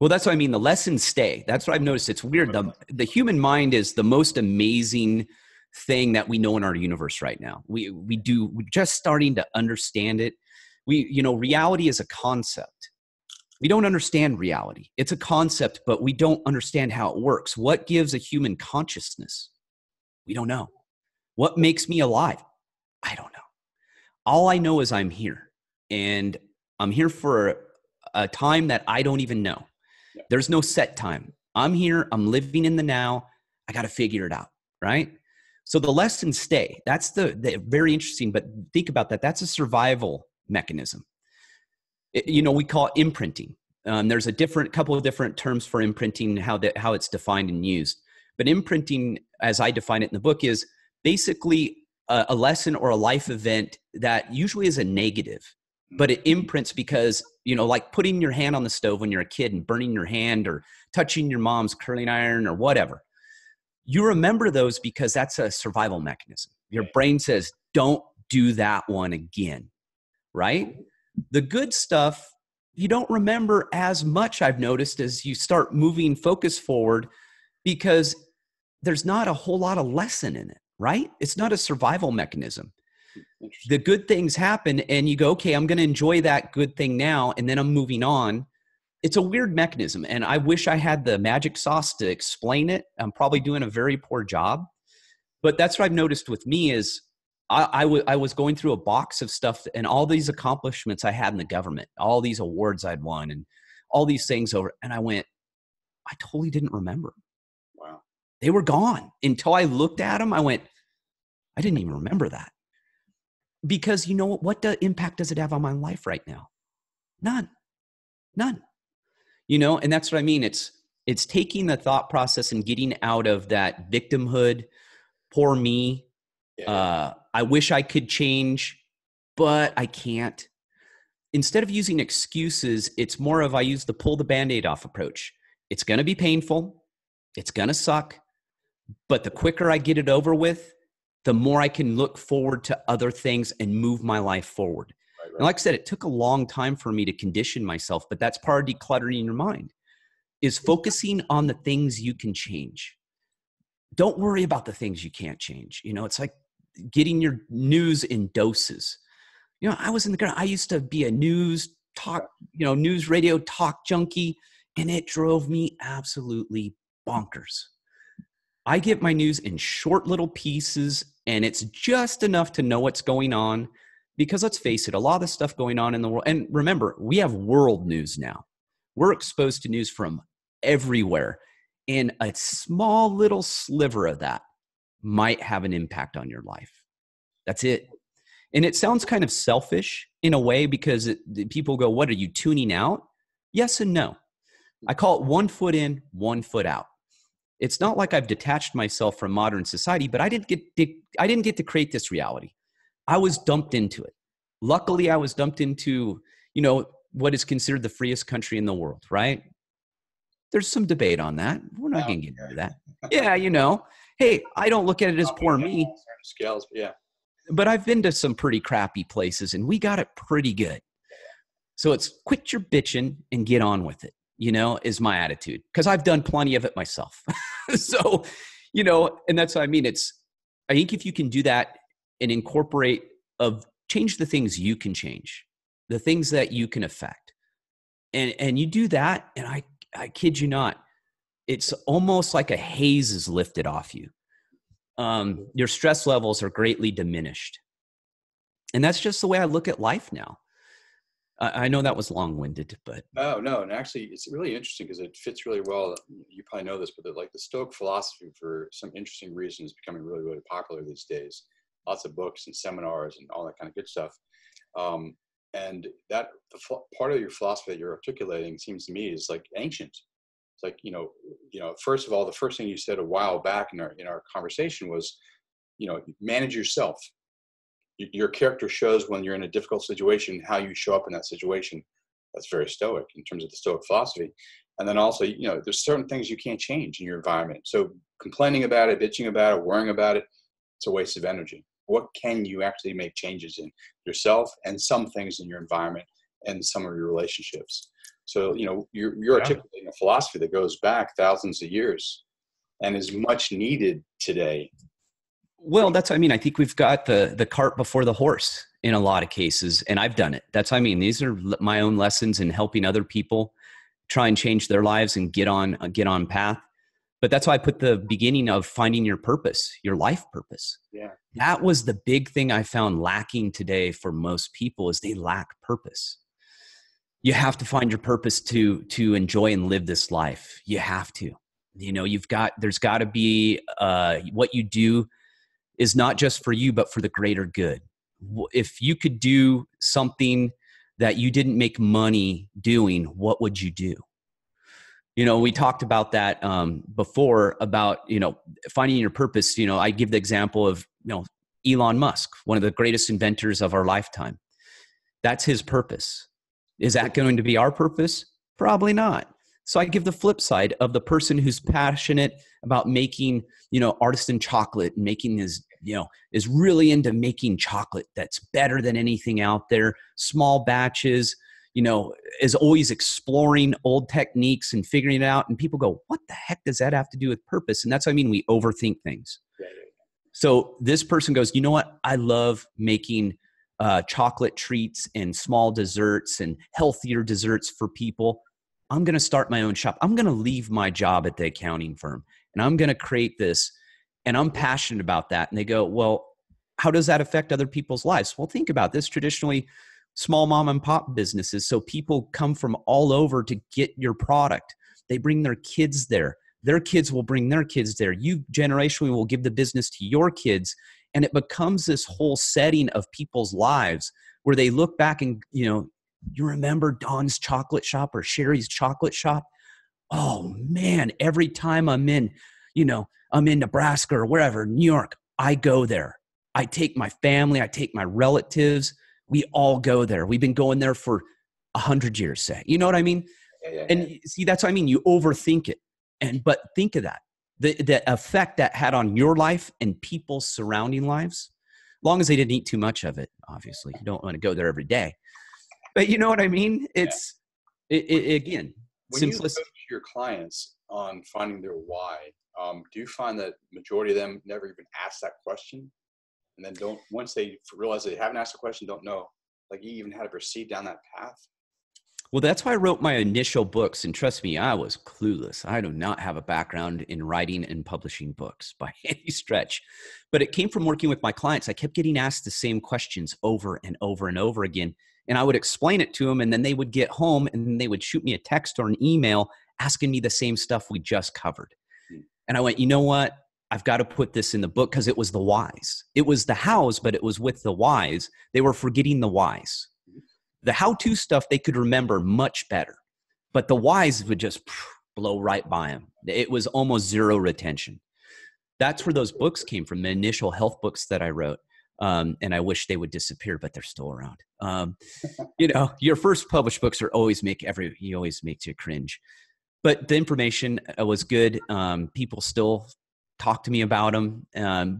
S2: Well, that's what I mean. The lessons stay. That's what I've noticed. It's weird. The human mind is the most amazing thing that we know in our universe right now. We're just starting to understand it. Reality is a concept. We don't understand reality. It's a concept, but we don't understand how it works. What gives a human consciousness? We don't know. What makes me alive? I don't know. All I know is I'm here, and I'm here for a time that I don't even know. Yeah. There's no set time. I'm here. I'm living in the now. I got to figure it out, right? So the lessons stay. That's the very interesting, but think about that. That's a survival mechanism. We call it imprinting. There's a couple of different terms for imprinting, how it's defined and used. But imprinting, as I define it in the book, is basically a lesson or a life event that usually is a negative, but it imprints because, like putting your hand on the stove when you're a kid and burning your hand, or touching your mom's curling iron or whatever. You remember those because that's a survival mechanism. Your brain says, don't do that one again, right? The good stuff, you don't remember as much, I've noticed, as you start moving focus forward, because there's not a whole lot of lesson in it, right? It's not a survival mechanism. The good things happen and you go, okay, I'm going to enjoy that good thing now, and then I'm moving on. It's a weird mechanism, and I wish I had the magic sauce to explain it. I'm probably doing a very poor job, but that's what I've noticed with me is I was going through a box of stuff and all these accomplishments I had in the government, all these awards I'd won and all these things over. And I went, I totally didn't remember.
S1: Wow.
S2: They were gone until I looked at them. I went, I didn't even remember that. Because what impact does it have on my life right now? None. And that's what I mean. It's taking the thought process and getting out of that victimhood, poor me. Yeah. I wish I could change, but I can't. Instead of using excuses, it's more of I use the pull the Band-Aid off approach. It's going to be painful. It's going to suck. But the quicker I get it over with, the more I can look forward to other things and move my life forward. Right. And like I said, it took a long time for me to condition myself, but that's part of decluttering your mind, is focusing on the things you can change. Don't worry about the things you can't change. It's like getting your news in doses. I used to be a news radio talk junkie, and it drove me absolutely bonkers. I get my news in short little pieces, and it's just enough to know what's going on, because let's face it, a lot of the stuff going on in the world, and remember, we have world news now. We're exposed to news from everywhere, and a small little sliver of that might have an impact on your life. That's it. And it sounds kind of selfish in a way, because people go, what, are you tuning out? Yes and no. I call it 1 foot in, 1 foot out. It's not like I've detached myself from modern society, but I didn't get to create this reality. I was dumped into it. Luckily, I was dumped into, what is considered the freest country in the world, right? There's some debate on that. We're not going to get into that. Yeah, hey, I don't look at it as poor me.
S1: Scales, yeah.
S2: But I've been to some pretty crappy places, and we got it pretty good. So it's quit your bitching and get on with it. is my attitude, because I've done plenty of it myself. So, and that's what I mean. I think if you can do that and incorporate change the things you can change, the things that you can affect. And you do that, and I kid you not, it's almost like a haze is lifted off you. Your stress levels are greatly diminished. And that's just the way I look at life now. I know that was long-winded, but.
S1: Oh, no. And actually, it's really interesting because it fits really well. You probably know this, but the Stoic philosophy, for some interesting reasons, is becoming really, really popular these days. Lots of books and seminars and all that kind of good stuff. And that part of your philosophy that you're articulating seems to me is like ancient. It's like, first of all, the first thing you said a while back in our conversation was, manage yourself. Your character shows when you're in a difficult situation, how you show up in that situation. That's very Stoic in terms of the Stoic philosophy. And then also, there's certain things you can't change in your environment. So complaining about it, bitching about it, worrying about it, it's a waste of energy. What can you actually make changes in yourself and some things in your environment and some of your relationships? So, you're articulating a philosophy that goes back thousands of years and is much needed today.
S2: Well, I think we've got the cart before the horse in a lot of cases, and I've done it. These are my own lessons in helping other people try and change their lives and get on path. But that's why I put the beginning of finding your purpose, your life purpose.
S1: Yeah.
S2: That was the big thing I found lacking today for most people, is they lack purpose. You have to find your purpose to enjoy and live this life. You have to. There's got to be what you do is not just for you, but for the greater good. If you could do something that you didn't make money doing, what would you do? We talked about that before about, finding your purpose. I give the example of, Elon Musk, one of the greatest inventors of our lifetime. That's his purpose. Is that going to be our purpose? Probably not. So I give the flip side of the person who's passionate about making, artisan chocolate and making his, is really into making chocolate that's better than anything out there, small batches, is always exploring old techniques and figuring it out. And people go, what the heck does that have to do with purpose? And that's what I mean. We overthink things. So this person goes, you know what? I love making chocolate treats and small desserts and healthier desserts for people. I'm going to start my own shop. I'm going to leave my job at the accounting firm and I'm going to create this. And I'm passionate about that. And they go, well, how does that affect other people's lives? Well, think about this. Traditionally, small mom and pop businesses. So people come from all over to get your product. They bring their kids there. Their kids will bring their kids there. You generationally will give the business to your kids. And it becomes this whole setting of people's lives where they look back and, you remember Don's chocolate shop or Sherry's chocolate shop? Oh man, every time I'm in Nebraska or wherever, New York, I go there. I take my family, I take my relatives. We all go there. We've been going there for 100 years, say. You know what I mean?
S1: Yeah.
S2: And see, that's what I mean. You overthink it. But think of that. The effect that had on your life and people's surrounding lives, long as they didn't eat too much of it, obviously. You don't want to go there every day. But you know what I mean? It's, again,
S1: when
S2: simplicity.
S1: You coach your clients on finding their why, do you find that majority of them never even ask that question? And then once they realize they haven't asked the question, don't know, like you even how to proceed down that path?
S2: Well, that's why I wrote my initial books. And trust me, I was clueless. I do not have a background in writing and publishing books by any stretch. But it came from working with my clients. I kept getting asked the same questions over and over and over again. And I would explain it to them. And then they would get home and they would shoot me a text or an email asking me the same stuff we just covered. And I went, you know what? I've got to put this in the book because it was the whys. It was the hows, but it was with the whys. They were forgetting the whys. The how-to stuff they could remember much better, but the whys would just blow right by them. It was almost zero retention. That's where those books came from, the initial health books that I wrote. And I wish they would disappear, but they're still around. Your first published books always make you cringe. But the information was good. People still talk to me about them.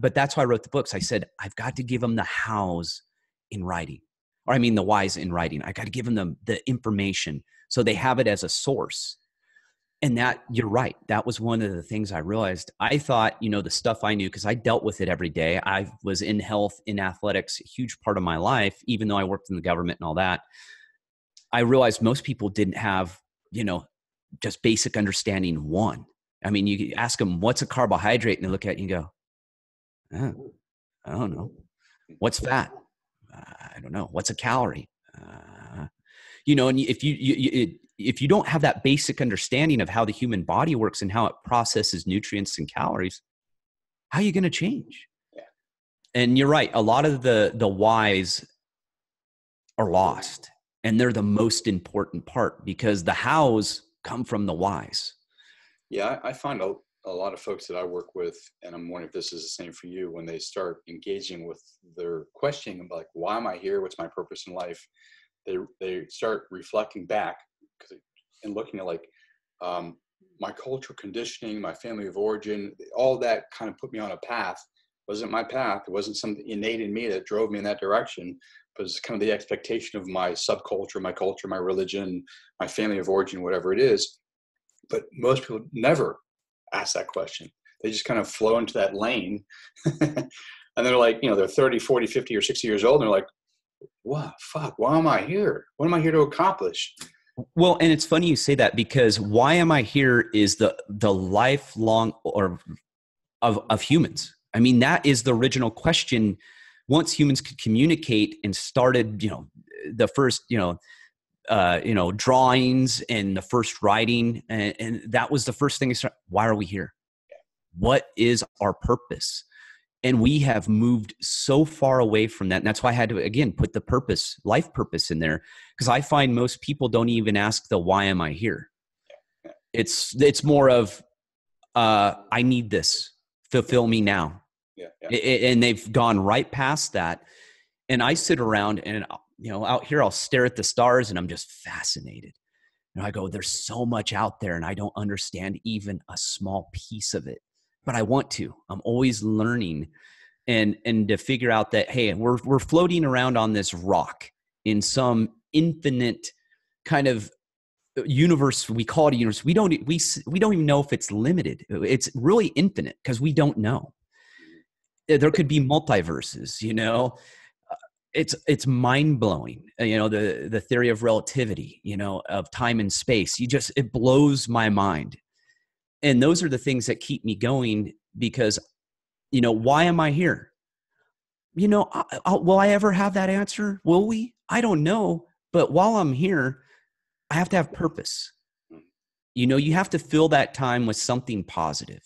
S2: But that's why I wrote the books. I said, I've got to give them the hows in writing. Or I mean the whys in writing. I got to give them the information so they have it as a source. And that, you're right. That was one of the things I realized. I thought, the stuff I knew, because I dealt with it every day. I was in health, in athletics, a huge part of my life, even though I worked in the government and all that. I realized most people didn't have, just basic understanding one. I mean, you ask them, what's a carbohydrate? And they look at you and go, oh, I don't know. What's fat? I don't know. What's a calorie? And if you don't have that basic understanding of how the human body works and how it processes nutrients and calories, how are you going to change?
S1: Yeah.
S2: And you're right. A lot of the whys are lost, and they're the most important part, because the hows come from the whys.
S1: Yeah, I find a lot of folks that I work with, and I'm wondering if this is the same for you, when they start engaging with their questioning, like, why am I here? What's my purpose in life? They start reflecting back and looking at my cultural conditioning, my family of origin, all that kind of put me on a path. It wasn't my path. It wasn't something innate in me that drove me in that direction. But it's kind of the expectation of my subculture, my culture, my religion, my family of origin, whatever it is. But most people never ask that question. They just kind of flow into that lane. And they're like, they're 30, 40, 50, or 60 years old. And they're like, what? Fuck, why am I here? What am I here to accomplish?
S2: Well, and it's funny you say that, because why am I here is the lifelong of humans. I mean, that is the original question. Once humans could communicate and started, the first, drawings and the first writing, and that was the first thing. Why are we here? What is our purpose? And we have moved so far away from that. And that's why I had to, again, put the purpose, life purpose in there. Because I find most people don't even ask the, why am I here? It's more of, I need this, fulfill me now. And they've gone right past that. And I sit around and, out here, I'll stare at the stars and I'm just fascinated. And I go, there's so much out there and I don't understand even a small piece of it. But I want to. I'm always learning, and to figure out that, hey, we're floating around on this rock in some infinite kind of universe. We call it a universe. We don't even know if it's limited. It's really infinite because we don't know. There could be multiverses. It's mind blowing. The theory of relativity. Of time and space. It blows my mind. And those are the things that keep me going, because, why am I here? Will I ever have that answer? Will we? I don't know. But while I'm here, I have to have purpose. You have to fill that time with something positive.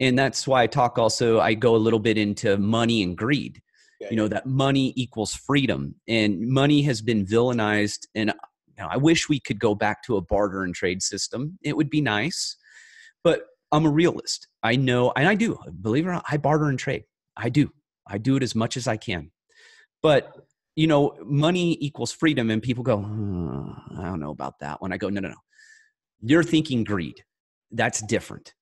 S2: And that's why I go a little bit into money and greed. That money equals freedom, and money has been villainized. And I wish we could go back to a barter and trade system. It would be nice. But I'm a realist. I know, and I do, believe it or not, I barter and trade. I do it as much as I can. But, money equals freedom, and people go, I don't know about that one. I go, no. You're thinking greed. That's different.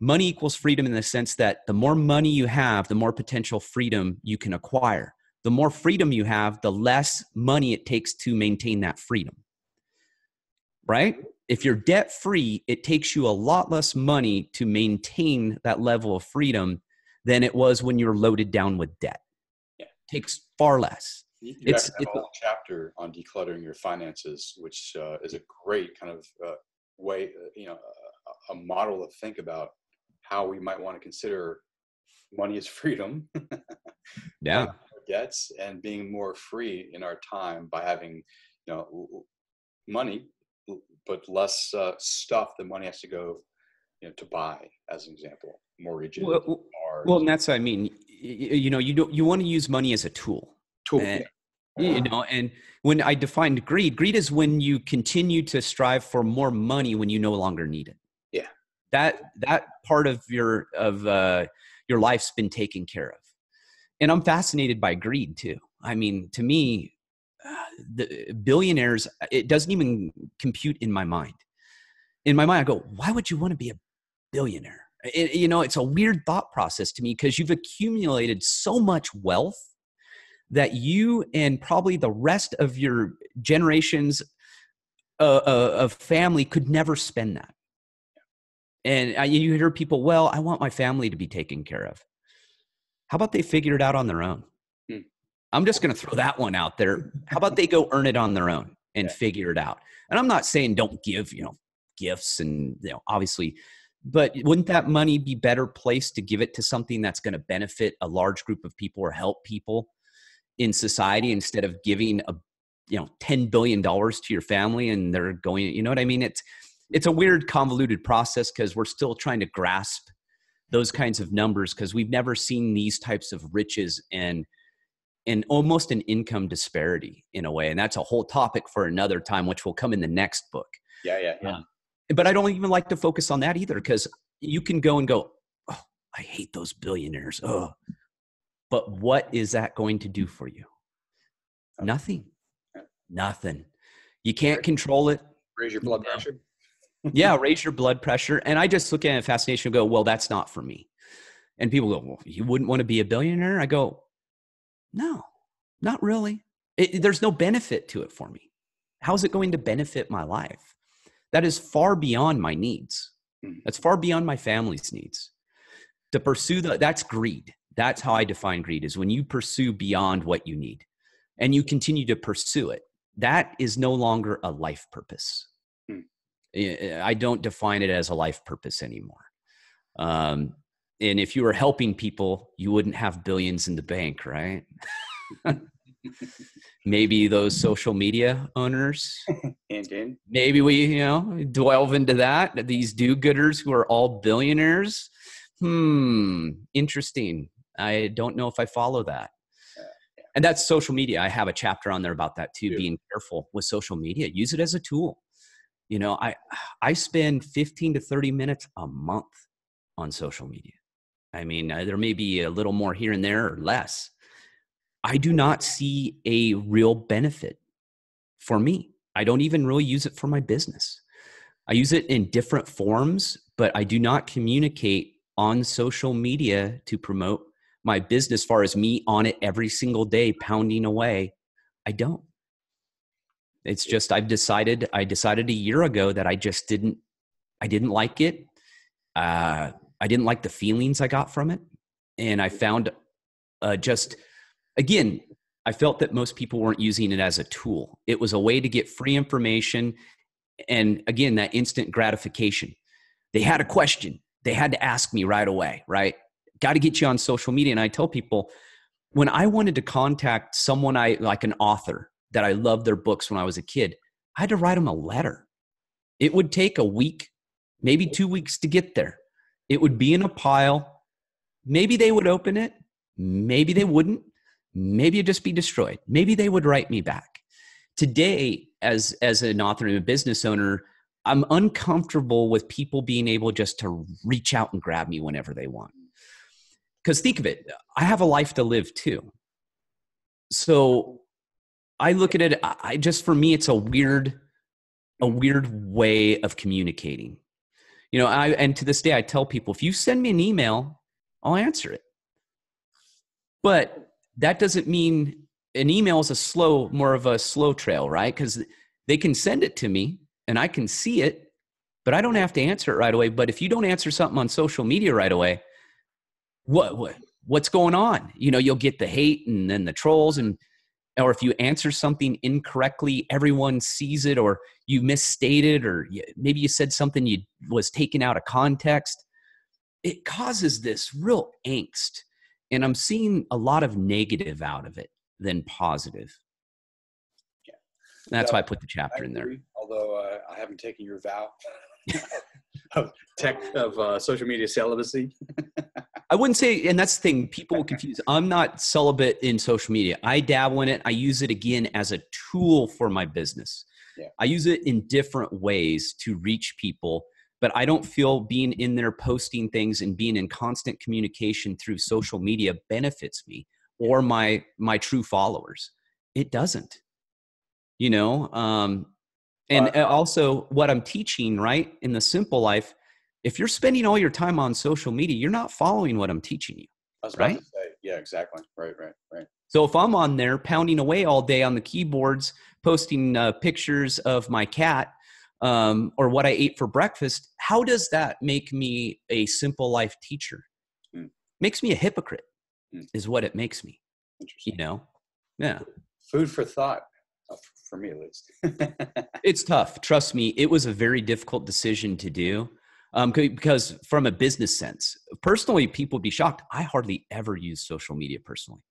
S2: Money equals freedom in the sense that the more money you have, the more potential freedom you can acquire. The more freedom you have, the less money it takes to maintain that freedom. Right? If you're debt free, it takes you a lot less money to maintain that level of freedom than it was when you're loaded down with debt.
S1: Yeah.
S2: It takes far less.
S1: You have a whole chapter on decluttering your finances, which is a great kind of way, a model to think about how we might want to consider money as freedom.
S2: Yeah.
S1: Debts, and being more free in our time by having, money, but less stuff that money has to go, to buy, as an example, mortgages, cars.
S2: And that's what I mean. You want to use money as a tool. And when I defined greed is when you continue to strive for more money when you no longer need it.
S1: Yeah.
S2: That part of your life's been taken care of. And I'm fascinated by greed too. I mean, to me, the billionaires, it doesn't even compute in my mind. In my mind, I go, why would you want to be a billionaire? It's a weird thought process to me, because you've accumulated so much wealth that you and probably the rest of your generations of family could never spend that. And you hear people, well, I want my family to be taken care of. How about they figure it out on their own?
S1: Hmm.
S2: I'm just going to throw that one out there. How about they go earn it on their own and figure it out? And I'm not saying don't give, gifts and, obviously, but wouldn't that money be better placed to give it to something that's going to benefit a large group of people or help people in society instead of giving $10 billion to your family and they're going, you know what I mean? It's a weird convoluted process because we're still trying to grasp those kinds of numbers because we've never seen these types of riches and almost an income disparity in a way. And that's a whole topic for another time, which will come in the next book.
S1: Yeah.
S2: But I don't even like to focus on that either because you can go and go, oh, I hate those billionaires. Oh, but what is that going to do for you? Nothing. Nothing. You can't control it.
S1: Raise your blood pressure.
S2: Yeah, raise your blood pressure. And I just look at it in fascination and go, well, that's not for me. And people go, well, you wouldn't want to be a billionaire? I go, no, not really. There's no benefit to it for me. How is it going to benefit my life? That is far beyond my needs. That's far beyond my family's needs. To pursue that's greed. That's how I define greed, is when you pursue beyond what you need and you continue to pursue it. That is no longer a life purpose. I don't define it as a life purpose anymore. And if you were helping people, you wouldn't have billions in the bank, right? Maybe those social media owners. Maybe we, delve into that. These do-gooders who are all billionaires. Interesting. I don't know if I follow that. And that's social media. I have a chapter on there about that too, being careful with social media. Use it as a tool. I spend 15 to 30 minutes a month on social media. I mean, there may be a little more here and there or less. I do not see a real benefit for me. I don't even really use it for my business. I use it in different forms, but I do not communicate on social media to promote my business as far as me on it every single day, pounding away. I don't. It's just, I decided a year ago that I didn't like it. I didn't like the feelings I got from it. And I found again, I felt that most people weren't using it as a tool. It was a way to get free information. And again, that instant gratification. They had a question. They had to ask me right away, right? Got to get you on social media. And I tell people, when I wanted to contact someone like an author that I loved their books when I was a kid, I had to write them a letter. It would take a week, maybe 2 weeks to get there. It would be in a pile. Maybe they would open it. Maybe they wouldn't. Maybe it'd just be destroyed. Maybe they would write me back. Today, as an author and a business owner, I'm uncomfortable with people being able just to reach out and grab me whenever they want. Because think of it, I have a life to live too. So I look at it, for me, it's a weird way of communicating. And to this day, I tell people, if you send me an email, I'll answer it. But that doesn't mean an email is more of a slow trail, right? Because they can send it to me and I can see it, but I don't have to answer it right away. But if you don't answer something on social media right away, what's going on? You'll get the hate and then the trolls, or if you answer something incorrectly, everyone sees it, or you misstated, or maybe you said something was taken out of context. It causes this real angst. And I'm seeing a lot of negative out of it than positive. Yeah. That's why I put the chapter in there.
S1: Although I haven't taken your vow of social media celibacy.
S2: I wouldn't say, and that's the thing, people confuse. I'm not celibate in social media. I dabble in it. I use it again as a tool for my business. Yeah. I use it in different ways to reach people, but I don't feel being in there posting things and being in constant communication through social media benefits me or my true followers. It doesn't, and also what I'm teaching, right, in the simple life, if you're spending all your time on social media, you're not following what I'm teaching you.
S1: I was about to say, yeah, exactly. Right.
S2: So if I'm on there pounding away all day on the keyboards, posting pictures of my cat, or what I ate for breakfast, how does that make me a simple life teacher? Makes me a hypocrite is what it makes me,
S1: Interesting.
S2: Yeah.
S1: Food for thought, for me at least.
S2: It's tough. Trust me. It was a very difficult decision to do. Because from a business sense, personally, people would be shocked. I hardly ever use social media personally.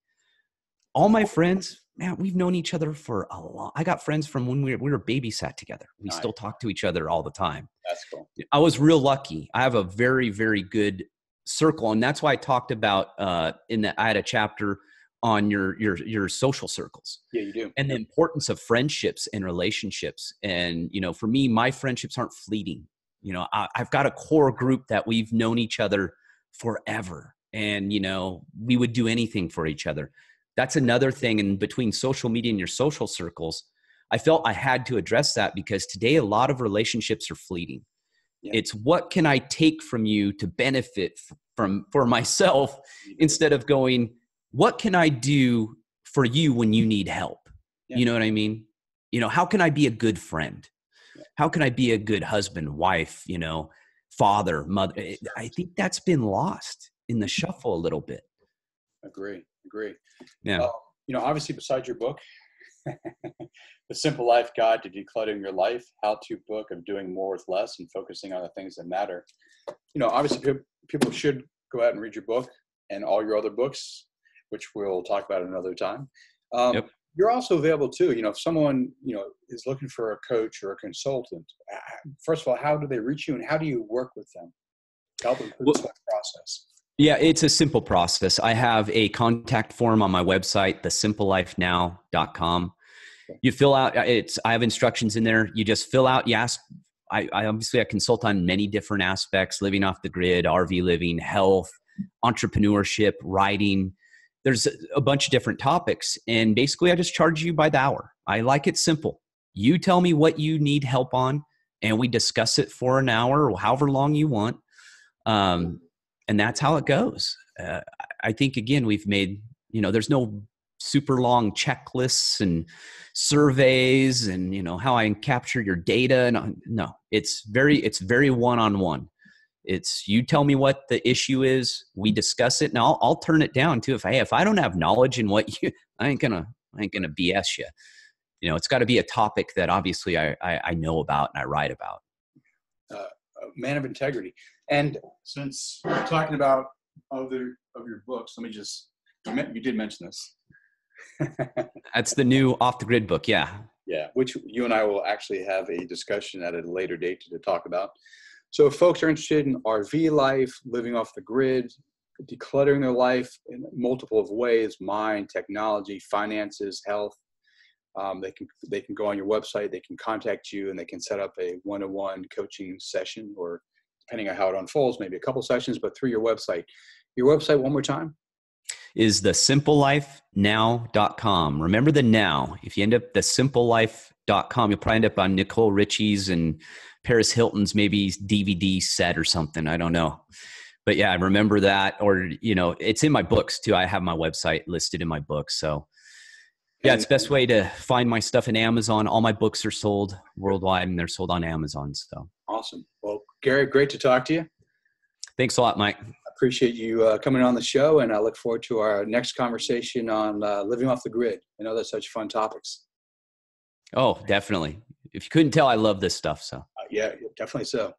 S2: All my friends, man, we've known each other for a long. I got friends from when we were babysat together. We still talk to each other all the time.
S1: That's cool.
S2: I was real lucky. I have a very, very good circle, and that's why I talked about I had a chapter on your social circles.
S1: Yeah, you do.
S2: And the importance of friendships and relationships. And for me, my friendships aren't fleeting. I've got a core group that we've known each other forever, and we would do anything for each other. That's another thing. And between social media and your social circles, I felt I had to address that, because today a lot of relationships are fleeting. Yeah. It's what can I take from you to benefit for myself, instead of going, what can I do for you when you need help? Yeah. You know what I mean? How can I be a good friend? How can I be a good husband, wife, father, mother? I think that's been lost in the shuffle a little bit.
S1: Agree.
S2: Yeah.
S1: Obviously, besides your book, The Simple Life Guide to Decluttering Your Life, how-to book of doing more with less and focusing on the things that matter. Obviously, people should go out and read your book and all your other books, which we'll talk about another time.
S2: Yep.
S1: You're also available too. If someone, is looking for a coach or a consultant, first of all, how do they reach you, and how do you work with them? Help them through this whole process. Yeah,
S2: it's a simple process. I have a contact form on my website, thesimplelifenow.com. You fill out, I have instructions in there. You just fill out, you ask, I obviously consult on many different aspects: living off the grid, RV living, health, entrepreneurship, writing. There's a bunch of different topics. And basically I just charge you by the hour. I like it simple. You tell me what you need help on, and we discuss it for an hour or however long you want. And that's how it goes. I think, again, we've made, there's no super long checklists and surveys and, how I capture your data. And no, it's very one-on-one. It's, you tell me what the issue is, we discuss it, and I'll turn it down too. If I don't have knowledge in what I ain't gonna BS you. It's got to be a topic that obviously I know about and I write about.
S1: A man of integrity. And since we're talking about other of your books, let me just, you did mention this.
S2: That's the new Off the Grid book. Yeah.
S1: Yeah. Which you and I will actually have a discussion at a later date to talk about. So if folks are interested in RV life, living off the grid, decluttering their life in multiple of ways, mind, technology, finances, health, they can go on your website, they can contact you, and they can set up a one-on-one coaching session, or depending on how it unfolds, maybe a couple sessions, but through your website. Your website, one more time,
S2: is thesimplelifenow.com. Remember the now. If you end up thesimplelife.com, you'll probably end up on Nicole Richie's and Paris Hilton's maybe DVD set or something. I don't know. But yeah, I remember that. Or, it's in my books too. I have my website listed in my books. So yeah, it's the best way to find my stuff in Amazon. All my books are sold worldwide, and they're sold on Amazon. So
S1: awesome. Well, Gary, great to talk to you.
S2: Thanks a lot, Mike.
S1: I appreciate you coming on the show, and I look forward to our next conversation on living off the grid. I know that's such fun topics.
S2: Oh, definitely. If you couldn't tell, I love this stuff. So
S1: yeah, definitely so.